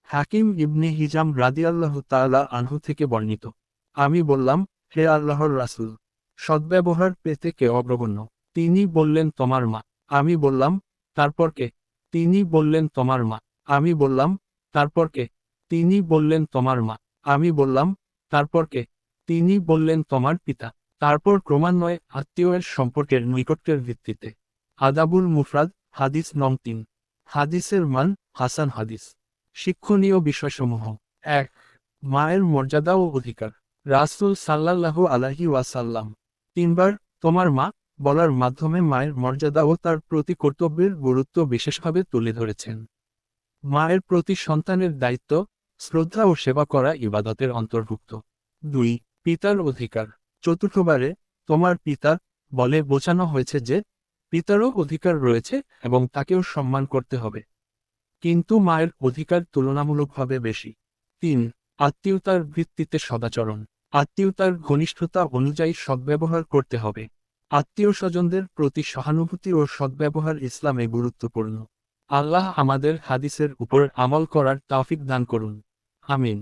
হাকিম ইবনে হিজাম রাদিয়াল্লাহু তাআলা আনহু থেকে বর্ণিত। আমি বললাম, হে আল্লাহর রাসূল, সদ্ব্যবহার পেতে কে অগ্রগণ্য? তিনি বললেন, তোমার মা। আমি বললাম, তারপর কে? তিনি বললেন, তোমার মা। আমি বললাম, তারপর কে? তিনি বললেন, তোমার মা। আমি বললাম, তারপর কে? তিনি বললেন, তোমার পিতা। তারপর ক্রমান্বয়ে আত্মীয়ের সম্পর্কের নৈকট্যের ভিত্তিতে। আদাবুল মুফরাদ, হাদিস নং ৩। হাদিসের মান, হাসান হাদিস। শিক্ষণীয় বিষয়সমূহ: ১. মায়ের মর্যাদা ও অধিকার। রাসূল সাল্লাল্লাহু আলাইহি ওয়াসাল্লাম তিনবার তোমার মা বলার মাধ্যমে মায়ের মর্যাদা ও তার প্রতি কর্তব্যের গুরুত্ব বিশেষভাবে তুলে ধরেছেন। মায়ের প্রতি সন্তানের দায়িত্ব, শ্রদ্ধা ও সেবা করা ইবাদতের অন্তর্ভুক্ত। ২. পিতার অধিকার। চতুর্থবারে তোমার পিতা বলে বোঝানো হয়েছে যে পিতারও অধিকার রয়েছে এবং তাকেও সম্মান করতে হবে, কিন্তু মায়ের অধিকার তুলনামূলকভাবে বেশি। ৩. আত্মীয়তার ভিত্তিতে সদাচরণ। আত্মীয়তার ঘনিষ্ঠতা অনুযায়ী সদ্ব্যবহার করতে হবে। আত্মীয় স্বজনদের প্রতি সহানুভূতি ও সদ্ব্যবহার ইসলামে গুরুত্বপূর্ণ। আল্লাহ আমাদের হাদিসের উপর আমল করার তৌফিক দান করুন। আমিন।